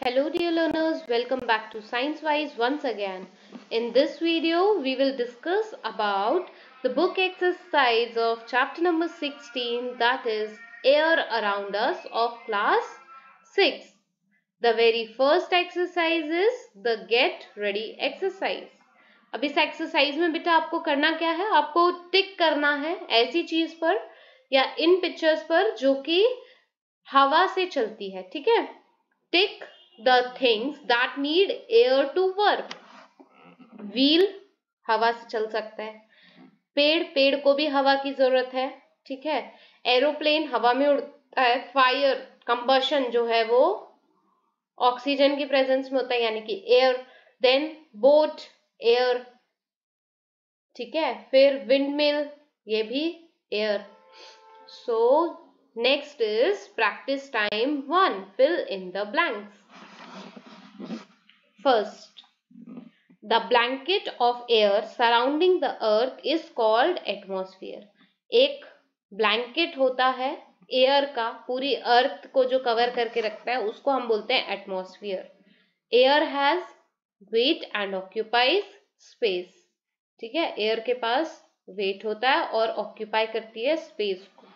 Hello dear learners, welcome back to Science Wise once again. In this video, we will discuss about the book exercise of chapter number 16, that is Air Around Us of class 6. The very first exercise is the Get Ready exercise. अब इस exercise में बेटा आपको करना क्या है, आपको टिक करना है ऐसी चीज पर या इन पिक्चर्स पर जो कि हवा से चलती है. ठीक है, टिक the things that need air to work. Wheel हवा से चल सकता है, पेड़ को भी हवा की जरूरत है. ठीक है, एरोप्लेन हवा में उड़ता है, फायर कंबशन जो है वो ऑक्सीजन की प्रेजेंस में होता है यानी कि एयर. Then boat air. ठीक है, फिर विंडमिल ये भी air. So next is practice time 1. Fill in the blanks. First, the blanket of air surrounding the earth is called atmosphere. एक ब्लैंकेट होता है एयर का, पूरी अर्थ को जो कवर करके रखता है उसको हम बोलते हैं atmosphere. Air has weight and occupies space. ठीक है, एयर के पास वेट होता है और ऑक्यूपाई करती है स्पेस को.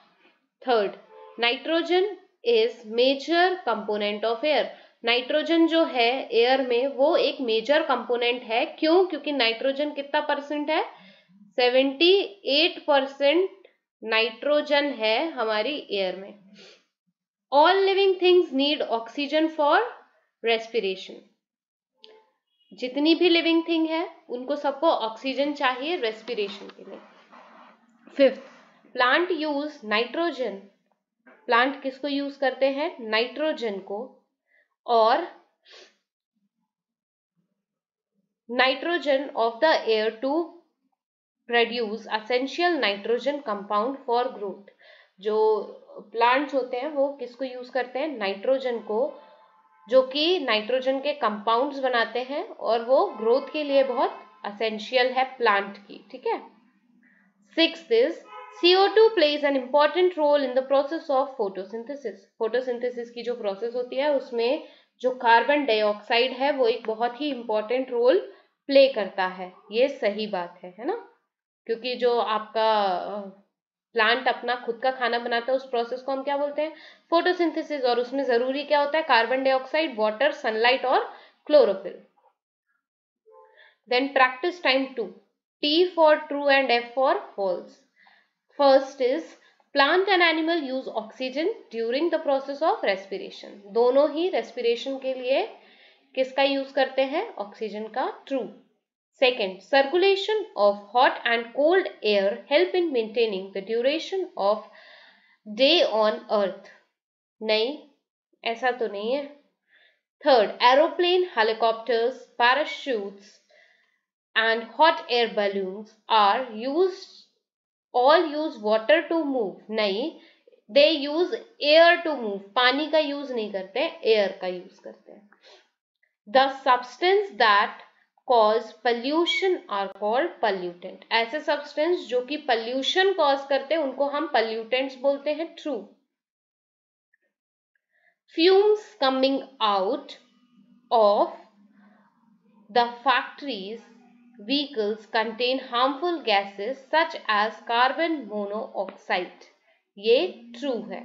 Third, nitrogen is major component of air. Nitrogen जो है एयर में वो एक मेजर कंपोनेंट है. क्यों? क्योंकि नाइट्रोजन कितना परसेंट है? 78% नाइट्रोजन है हमारी एयर में. All living things need oxygen for respiration. जितनी भी लिविंग थिंग है उनको सबको ऑक्सीजन चाहिए रेस्पिरेशन के लिए. Fifth, plant use nitrogen. Plant किसको यूज करते हैं? नाइट्रोजन को. और nitrogen of the air to produce essential nitrogen compound for growth. जो प्लांट्स होते हैं वो किसको यूज करते हैं? नाइट्रोजन को, जो कि नाइट्रोजन के कंपाउंड्स बनाते हैं और वो ग्रोथ के लिए बहुत एसेंशियल है प्लांट की. ठीक है. Sixth is CO2 plays an important role in the process of photosynthesis. Photosynthesis की जो प्रोसेस होती है उसमें जो कार्बन डाइऑक्साइड है वो एक बहुत ही इंपॉर्टेंट रोल प्ले करता है. ये सही बात है ना, क्योंकि जो आपका प्लांट अपना खुद का खाना बनाता है उस प्रोसेस को हम क्या बोलते हैं? फोटोसिंथेसिस. और उसमें जरूरी क्या होता है? कार्बन डाइऑक्साइड, वाटर, सनलाइट और chlorophyll. Then practice time 2. T for true and F for false. First is plant and animal use oxygen during the process of respiration. दोनों ही respiration के लिए किसका यूज करते हैं? ऑक्सीजन का. True. Second, circulation of hot and cold air help in maintaining the duration of day on earth. नहीं, ऐसा तो नहीं है. Third, aeroplane, helicopters, parachutes and hot air balloons are used all use water to move. नहीं, they use air to move. पानी का use नहीं करते हैं, एयर का यूज करते हैं. The substance that cause pollution are called pollutant. ऐसे substance जो कि pollution cause करते हैं उनको हम pollutants बोलते हैं. True. Fumes coming out of the factories vehicles contain harmful gases such as carbon monoxide. ये true है.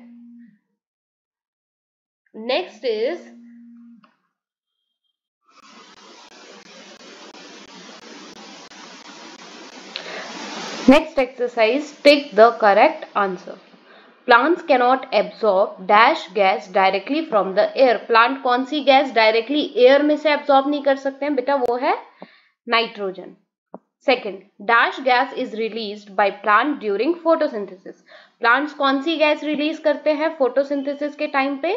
Next is next exercise. Take the correct answer. Plants cannot absorb dash gas directly from the air. Plant कौन सी gas directly air में से absorb नहीं कर सकते हैं बेटा? वो है nitrogen. Second, dash gas is released by plant during photosynthesis. Plants कौन सी गैस रिलीज करते हैं फोटोसिंथेसिस के टाइम पे?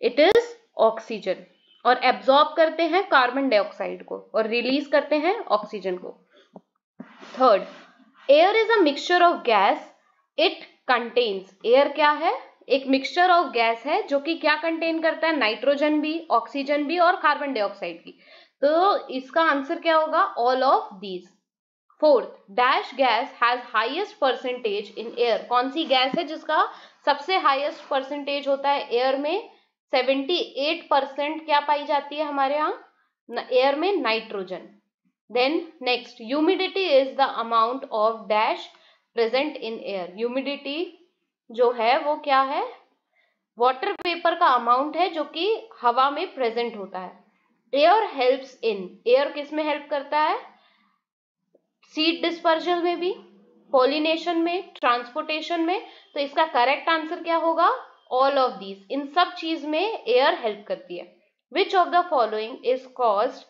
It is oxygen. और एब्जॉर्ब करते हैं कार्बन डाइऑक्साइड को और रिलीज करते हैं ऑक्सीजन को. Third, air is a mixture of gas. It contains. Air क्या है? एक मिक्सचर ऑफ गैस है जो कि क्या कंटेन करता है? नाइट्रोजन भी, ऑक्सीजन भी और कार्बन डाइऑक्साइड भी. तो इसका आंसर क्या होगा? All of these. Fourth, dash gas has highest percentage in air. कौन सी गैस है जिसका सबसे हाईएस्ट परसेंटेज होता है एयर में? 78% क्या पाई जाती है हमारे यहाँ एयर में? Nitrogen. Then next, humidity is the amount of dash present in air. Humidity जो है वो क्या है? वाटर वेपर का अमाउंट है जो कि हवा में प्रेजेंट होता है। एयर हेल्प्स इन, एयर किस में हेल्प करता है? सीड डिस्पर्जल में भी, पॉलिनेशन में, ट्रांसपोर्टेशन में। तो इसका करेक्ट आंसर क्या होगा? ऑल ऑफ दीज, इन सब चीज में एयर हेल्प करती है। Which of the following is caused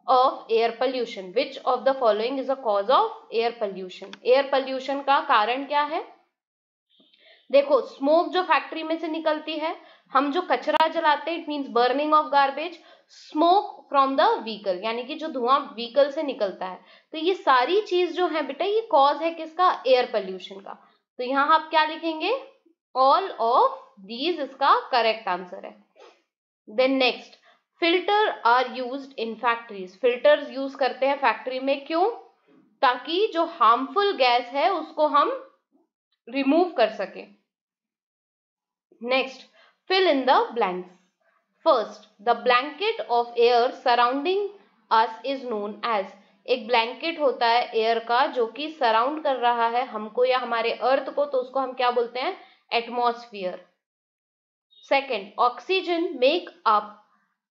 of air pollution? Which of the following is a cause of air pollution? Air pollution का कारण क्या है? देखो, स्मोक जो फैक्ट्री में से निकलती है, हम जो कचरा जलाते हैं, it means burning of garbage, smoke from the vehicle, यानी कि जो धुआं व्हीकल से निकलता है। तो ये सारी चीज जो है बेटा, ये कॉज है किसका? एयर पोल्यूशन का। तो यहां आप क्या लिखेंगे? ऑल ऑफ दीज इसका करेक्ट आंसर है। Then next, filter are used in factories. Filters use करते हैं फैक्ट्री में, क्यों? ताकि जो हार्मफुल गैस है उसको हम रिमूव कर सके। Next, fill in the blanks. First, the blanket of air surrounding us is known as. एक ब्लैंकेट होता है एयर का जो कि सराउंड कर रहा है हमको या हमारे अर्थ को, तो उसको हम क्या बोलते हैं? Atmosphere. Second, oxygen make up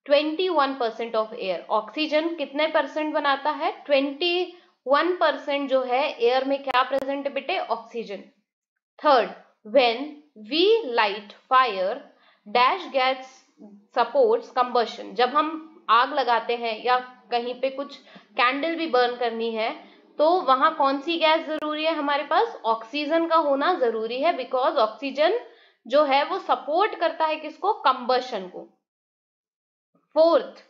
21% of air. Oxygen कितने परसेंट बनाता है? 21% जो है एयर में क्या प्रेजेंट है बेटे? Oxygen. Third, when we light fire dash gas supports combustion। जब हम आग लगाते हैं या कहीं पे कुछ कैंडल भी बर्न करनी है, तो वहां कौन सी गैस जरूरी है हमारे पास? ऑक्सीजन का होना जरूरी है, बिकॉज ऑक्सीजन जो है वो सपोर्ट करता है किसको? कंबशन को। Fourth,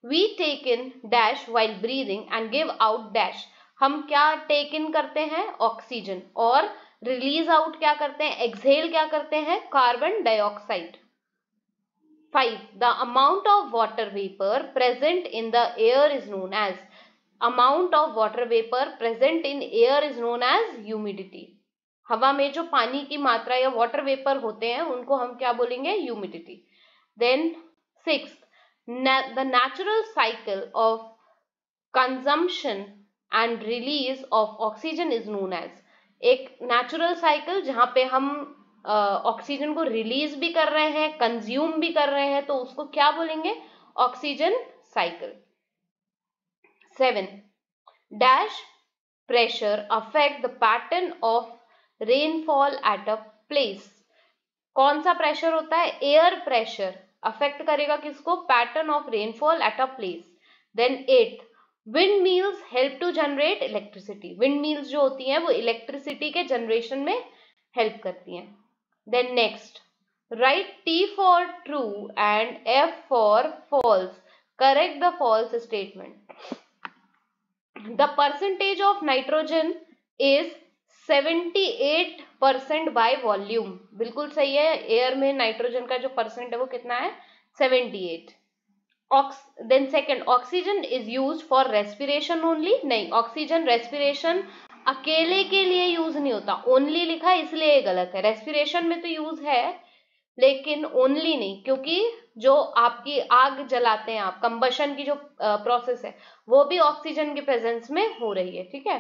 we take in dash while breathing and give out dash। हम क्या टेक इन करते हैं? ऑक्सीजन। और रिलीज आउट क्या करते हैं? एक्सहेल क्या करते हैं? Carbon dioxide. 5, the amount of water vapor present in the air is known as। amount of water vapor present in air is known as humidity। हवा में जो पानी की मात्रा या वाटर वेपर होते हैं उनको हम क्या बोलेंगे? Humidity. Then 6, the natural cycle of consumption and release of oxygen is known as। एक नेचुरल साइकिल जहां पे हम ऑक्सीजन को रिलीज भी कर रहे हैं, कंज्यूम भी कर रहे हैं, तो उसको क्या बोलेंगे? Oxygen cycle. 7, dash pressure affect the pattern of rainfall at a place. कौन सा प्रेशर होता है? एयर प्रेशर अफेक्ट करेगा किसको? Pattern of rainfall at a place. Then 8, wind mills help to generate electricity. Wind mills जो होती हैं वो इलेक्ट्रिसिटी के जनरेशन में हेल्प करती हैं। Then next, write T for true and F for false. Correct the false statement. The percentage of nitrogen is 78% by volume. बिल्कुल सही है, एयर में नाइट्रोजन का जो परसेंट है वो कितना है? 78। Then second, oxygen is use for respiration only. नहीं, ऑक्सीजन रेस्पिरेशन अकेले के लिए यूज नहीं होता। ओनली लिखा है इसलिए ये गलत है। रेस्पिरेशन में तो यूज है लेकिन ओनली नहीं, क्योंकि जो आपकी आग जलाते हैं आप, कंबशन की जो प्रोसेस है वो भी ऑक्सीजन के प्रेजेंस में हो रही है। ठीक है।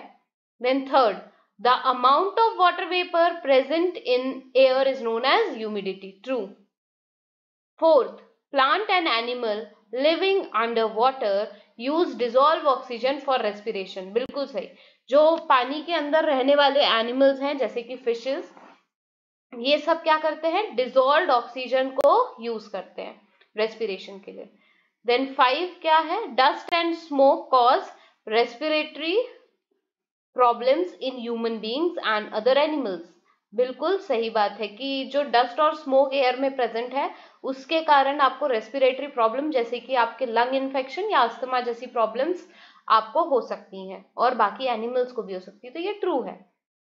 Then third, the amount of water vapour present in air is known as humidity. True. Fourth, plant and animal living under water use dissolve oxygen for respiration. बिल्कुल सही। जो पानी के अंदर रहने वाले एनिमल्स हैं जैसे कि फिशेस, ये सब क्या करते हैं? डिजोल्व ऑक्सीजन को यूज करते हैं रेस्पिरेशन के लिए। देन 5 क्या है? Dust and smoke cause respiratory problems in human beings and other animals. बिल्कुल सही बात है कि जो डस्ट और स्मोक एयर में प्रेजेंट है उसके कारण आपको रेस्पिरेटरी प्रॉब्लम जैसे कि आपके लंग इन्फेक्शन या अस्थमा जैसी प्रॉब्लम्स आपको हो सकती हैं और बाकी एनिमल्स को भी हो सकती है। तो ये ट्रू है।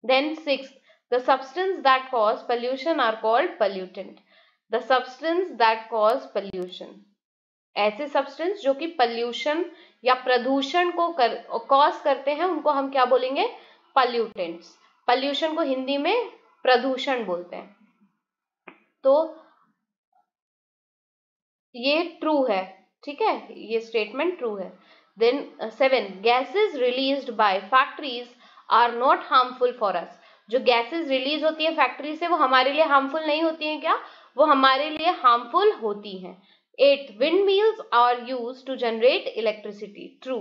Then 6, the substance that cause pollution are called pollutant। the substance that cause pollution, ऐसे सब्सटेंस जो कि पॉल्यूशन या प्रदूषण को कॉज करते हैं उनको हम क्या बोलेंगे? पॉल्यूटेंट्स। पॉल्यूशन को हिंदी में प्रदूषण बोलते हैं। तो ये ट्रू है, ठीक है, ये स्टेटमेंट ट्रू है। Then 7, gases released by factories are not harmful for us. जो गैसेस रिलीज होती है फैक्ट्री से वो हमारे लिए हार्मफुल नहीं होती हैं क्या? वो हमारे लिए हार्मफुल होती हैं। 8, wind mills are used to generate electricity, true.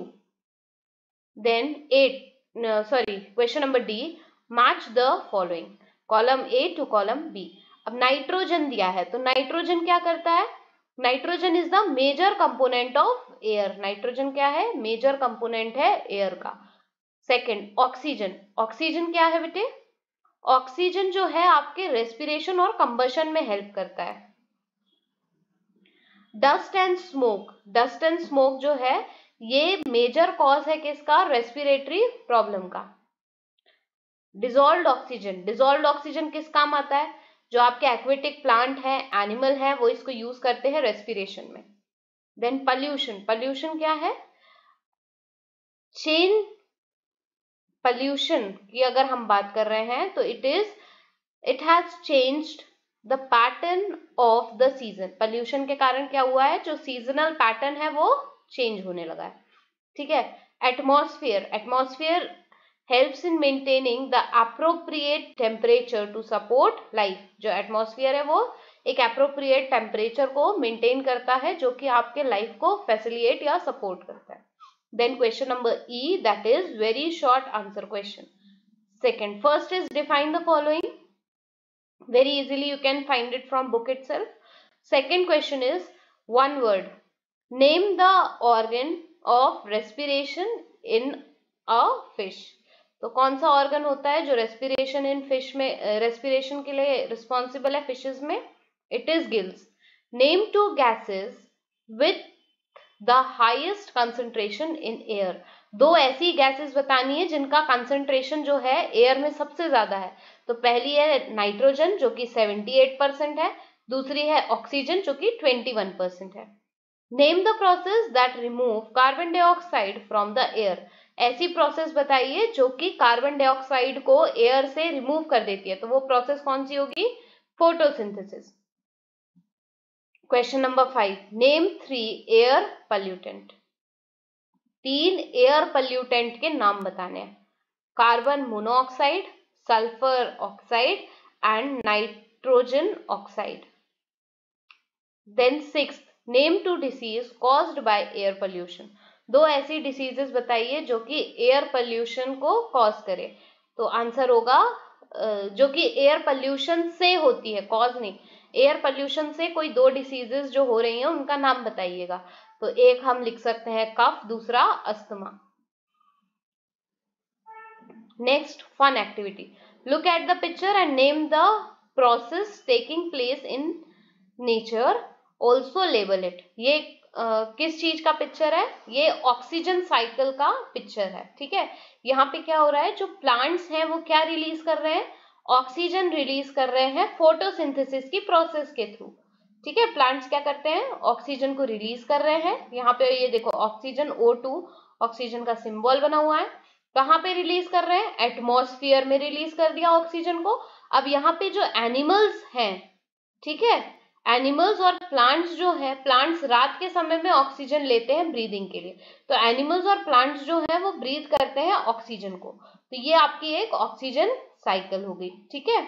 Then 8 question number D, match the following, column A to column B. अब नाइट्रोजन दिया है तो नाइट्रोजन क्या करता है? Nitrogen is the major component of air. Nitrogen क्या है? मेजर कंपोनेंट है एयर का। Second, oxygen. ऑक्सीजन क्या है बेटे? ऑक्सीजन जो है आपके रेस्पिरेशन और कंबशन में हेल्प करता है। Dust and smoke, dust and smoke जो है ये मेजर कॉज है किसका? रेस्पिरेटरी प्रॉब्लम का। डिजॉल्व्ड ऑक्सीजन, डिजॉल्व्ड ऑक्सीजन किस काम आता है? जो आपके एक्वेटिक प्लांट है, एनिमल है, वो इसको यूज करते हैं रेस्पिरेशन में। देन पॉल्यूशन, पॉल्यूशन क्या है? चेन पॉल्यूशन की अगर हम बात कर रहे हैं तो it has changed the pattern of the season. Pollution के कारण क्या हुआ है? जो सीजनल पैटर्न है वो चेंज होने लगा है, ठीक है। Atmosphere, atmosphere helps in maintaining the appropriate temperature to support life. जो एटमॉस्फेयर है वो एक अप्रोप्रिएट टेम्परेचर को मेंटेन करता है जो कि आपके लाइफ को फैसिलिटेट या सपोर्ट करता है। Then question number E, that is very short answer question. Second, first is define the following. Very easily you can find it from book itself. Second question is one word. Name the organ of respiration in a fish. तो कौन सा organ होता है जो respiration in fish में, respiration के लिए responsible है फिशेज में? It is gills. Name two gases with the highest concentration in air. दो ऐसी गैसेस बतानी है जिनका कंसंट्रेशन जो है एयर में सबसे ज्यादा है। तो पहली है नाइट्रोजन जो कि 78% है, दूसरी है ऑक्सीजन जो कि 21% है। Name the process that remove carbon dioxide from the air. ऐसी प्रोसेस बताइए जो कि कार्बन डाइऑक्साइड को एयर से रिमूव कर देती है, तो वो प्रोसेस कौन सी होगी? Photosynthesis. Question number 5, name 3 air pollutant. 3 air pollutant के नाम बताने हैं। Carbon monoxide, sulphur oxide and nitrogen oxide. Then 6, name 2 disease caused by air pollution. दो ऐसी डिसीजेस बताइए जो कि एयर पॉल्यूशन को कॉज करे। तो आंसर होगा जो कि एयर पॉल्यूशन से होती है, कॉज नहीं। एयर पॉल्यूशन से कोई दो डिसीजेस जो हो रही हैं उनका नाम बताइएगा। तो एक हम लिख सकते हैं कफ, दूसरा asthma. Next, fun activity. Look at the picture and name the process taking place in nature, also label it. ये किस चीज का पिक्चर है? ये ऑक्सीजन साइकिल का पिक्चर है, ठीक है। यहाँ पे क्या हो रहा है? जो प्लांट्स हैं वो क्या रिलीज कर रहे हैं? ऑक्सीजन रिलीज कर रहे हैं फोटोसिंथेसिस की प्रोसेस के थ्रू, ठीक है। प्लांट्स क्या करते हैं? ऑक्सीजन को रिलीज कर रहे हैं। यहाँ पे ये देखो ऑक्सीजन O2, ऑक्सीजन का सिंबल बना हुआ है। कहाँ पे रिलीज कर रहे हैं? एटमॉस्फेयर में रिलीज कर दिया ऑक्सीजन को। अब यहाँ पे जो एनिमल्स हैं, ठीक है, एनिमल्स और प्लांट्स जो है, प्लांट्स रात के समय में ऑक्सीजन लेते हैं ब्रीदिंग के लिए, तो एनिमल्स और प्लांट्स जो है वो ब्रीथ करते हैं ऑक्सीजन को। तो ये आपकी एक ऑक्सीजन साइकिल हो गई, ठीक है।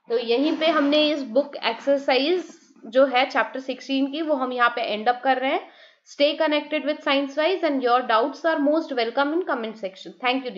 तो यहीं पे हमने इस बुक एक्सरसाइज जो है चैप्टर 16 की वो हम यहाँ पे एंड अप कर रहे हैं। Stay connected with science wise and your doubts are most welcome in comment section. Thank you.